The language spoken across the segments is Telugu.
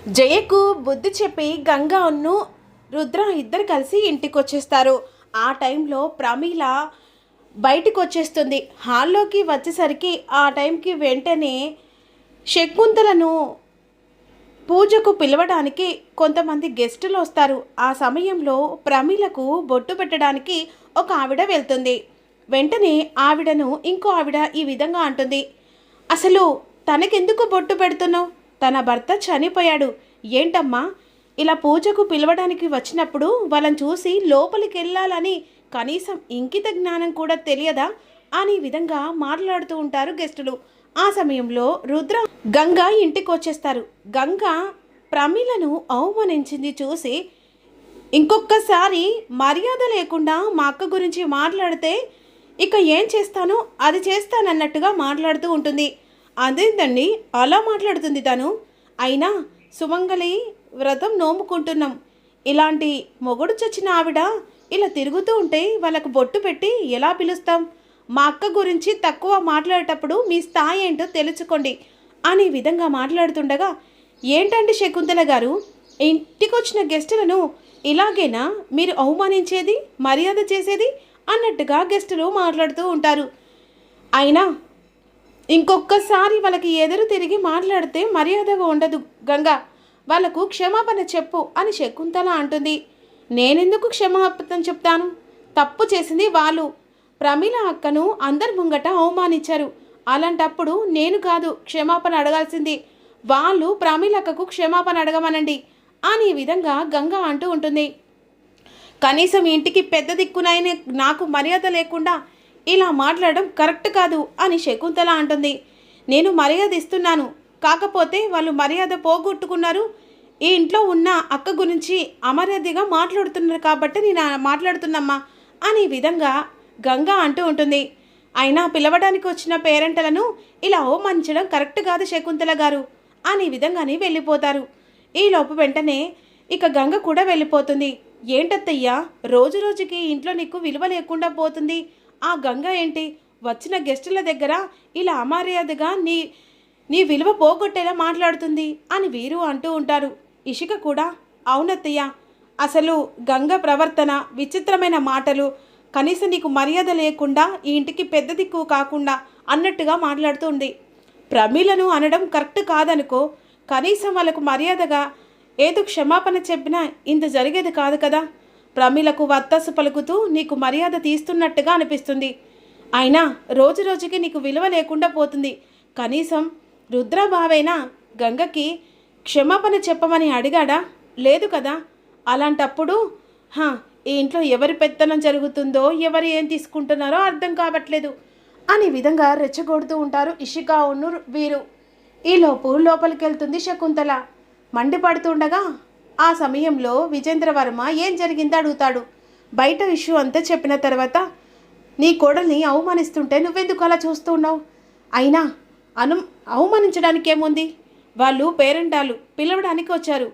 జయకు బుద్ధి చెప్పి గంగను రుద్ర ఇద్దరు కలిసి ఇంటికి వచ్చేస్తారు. ఆ టైంలో ప్రమీల బయటికి వచ్చేస్తుంది. హాల్లోకి వచ్చేసరికి ఆ టైంకి వెంటనే శకుంతలను పూజకు పిలవడానికి కొంతమంది గెస్టులు వస్తారు. ఆ సమయంలో ప్రమీలకు బొట్టు పెట్టడానికి ఒక ఆవిడ వెళ్తుంది. వెంటనే ఆవిడను ఇంకో ఆవిడ ఈ విధంగా అంటుంది, అసలు తనకెందుకు బొట్టు పెడుతున్నావు? తన భర్త చనిపోయాడు. ఏంటమ్మా ఇలా పూజకు పిలవడానికి వచ్చినప్పుడు వాళ్ళని చూసి లోపలికి వెళ్ళాలని కనీసం ఇంకిత జ్ఞానం కూడా తెలియదా అని విధంగా మాట్లాడుతూ ఉంటారు గెస్టులు. ఆ సమయంలో రుద్ర గంగ ఇంటికి వచ్చేస్తారు. గంగ ప్రమీలను అవమానించింది చూసి, ఇంకొకసారి మర్యాద లేకుండా మా అక్క గురించి మాట్లాడితే ఇక ఏం చేస్తానో అది చేస్తానన్నట్టుగా మాట్లాడుతూ ఉంటుంది. అదేంటండి అలా మాట్లాడుతుంది తను? అయినా సుమంగళి వ్రతం నోముకుంటున్నాం, ఇలాంటి మొగుడు చచ్చిన ఆవిడ ఇలా తిరుగుతూ ఉంటే వాళ్ళకు బొట్టు పెట్టి ఎలా పిలుస్తాం? మా అక్క గురించి తక్కువ మాట్లాడేటప్పుడు మీ స్థాయి ఏంటో తెలుసుకోండి అనే విధంగా మాట్లాడుతుండగా, ఏంటండి శకుంతల గారు, ఇంటికి వచ్చిన గెస్టులను ఇలాగేనా మీరు అవమానించేది, మర్యాద చేసేది అన్నట్టుగా గెస్టులు మాట్లాడుతూ ఉంటారు. అయినా ఇంకొకసారి వాళ్ళకి ఎదురు తిరిగి మాట్లాడితే మర్యాదగా ఉండదు గంగా, వాళ్ళకు క్షమాపణ చెప్పు అని శకుంతల అంటుంది. నేనెందుకు క్షమాపణ చెప్తాను? తప్పు చేసింది వాళ్ళు. ప్రమీల అక్కను అందరి ముంగట అవమానించారు. అలాంటప్పుడు నేను కాదు క్షమాపణ అడగాల్సింది, వాళ్ళు ప్రమీల అక్కకు క్షమాపణ అడగమనండి అని విధంగా గంగ అంటూ ఉంటుంది. కనీసం ఇంటికి పెద్ద దిక్కునైనా నాకు మర్యాద లేకుండా ఇలా మాట్లాడడం కరెక్ట్ కాదు అని శకుంతల అంటుంది. నేను మర్యాద ఇస్తున్నాను, కాకపోతే వాళ్ళు మర్యాద పోగొట్టుకున్నారు. ఈ ఇంట్లో ఉన్న అక్క గురించి అమర్యాదగా మాట్లాడుతున్నారు కాబట్టి నేను మాట్లాడుతున్నమ్మా అని విధంగా గంగ అంటూ ఉంటుంది. అయినా పిలవడానికి వచ్చిన పేరెంట్లను ఇలా అవమానించడం కరెక్ట్ కాదు శకుంతల గారు అని విధంగానే వెళ్ళిపోతారు. ఈలోపు వెంటనే ఇక గంగ కూడా వెళ్ళిపోతుంది. ఏంటత్తయ్యా రోజు రోజుకి ఇంట్లో నీకు విలువ లేకుండా పోతుంది, ఆ గంగ ఏంటి వచ్చిన గెస్టుల దగ్గర ఇలా అమర్యాదగా నీ విలువ పోగొట్టేలా మాట్లాడుతుంది అని వీరు అంటూ ఉంటారు. ఇషిక కూడా, అవునత్తయ్య, అసలు గంగ ప్రవర్తన విచిత్రమైన మాటలు, కనీసం నీకు మర్యాద లేకుండా ఈ ఇంటికి పెద్ద దిక్కు కాకుండా అన్నట్టుగా మాట్లాడుతుంది. ప్రమీలను అనడం కరెక్ట్ కాదనుకో, కనీసం వాళ్ళకు మర్యాదగా ఏదో క్షమాపణ చెప్పినా ఇంత జరిగేది కాదు కదా. ప్రమీలకు వత్తసు పలుకుతూ నీకు మర్యాద తీస్తున్నట్టుగా అనిపిస్తుంది. అయినా రోజు రోజుకి నీకు విలువ లేకుండా పోతుంది. కనీసం రుద్రబావైనా గంగకి క్షమాపణ చెప్పమని అడిగాడా? లేదు కదా. అలాంటప్పుడు ఈ ఇంట్లో ఎవరి పెత్తనం జరుగుతుందో, ఎవరు ఏం తీసుకుంటున్నారో అర్థం కావట్లేదు అని విధంగా రెచ్చగొడుతూ ఉంటారు ఇషిక ఉన్ను వీరు. ఈలోపు లోపలికి వెళ్తుంది శకుంతల. మండిపడుతుండగా ఆ సమయంలో విజేంద్రవర్మ ఏం జరిగిందో అడుగుతాడు. బయట ఇష్యూ అంతా చెప్పిన తర్వాత, నీ కోడల్ని అవమానిస్తుంటే నువ్వెందుకు అలా చూస్తూ ఉన్నావు? అయినా అవమానించడానికి ఏముంది? వాళ్ళు పేరెంటాలు పిలవడానికి వచ్చారు.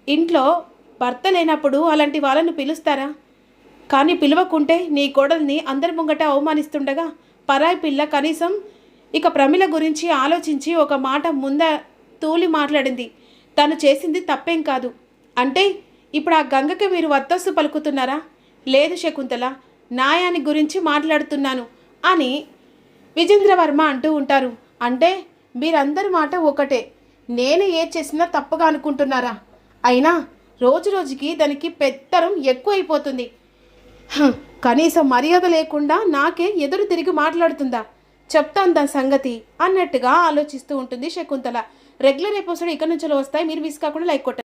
ఇంట్లో భర్త లేనప్పుడు అలాంటి వాళ్ళను పిలుస్తారా? కానీ పిలవకుంటే నీ కోడల్ని అందరి ముంగట అవమానిస్తుండగా పరాయి పిల్ల కనీసం ఇక ప్రమీల గురించి ఆలోచించి ఒక మాట తూలి మాట్లాడింది. తను చేసింది తప్పేం కాదు అంటే ఇప్పుడు ఆ గంగకి మీరు వత్తస్సు పలుకుతున్నారా? లేదు శకుంతల, న్యాయాన్ని గురించి మాట్లాడుతున్నాను అని విజేంద్రవర్మ అంటూ ఉంటారు. అంటే మీరందరి మాట ఒకటే, నేను ఏది చేసినా తప్పుగా అనుకుంటున్నారా? అయినా రోజు రోజుకి దానికి పెత్తరం ఎక్కువైపోతుంది. కనీసం మర్యాద లేకుండా నాకే ఎదురు తిరిగి మాట్లాడుతుందా? చెప్తాను దాని సంగతి అన్నట్టుగా ఆలోచిస్తూ ఉంటుంది శకుంతల. రెగ్యులర్ ఎపిసోడ్ ఇక్కడ నుంచి వస్తాయి. మీరు మిస్ కాకుండా లైక్ కొట్టండి.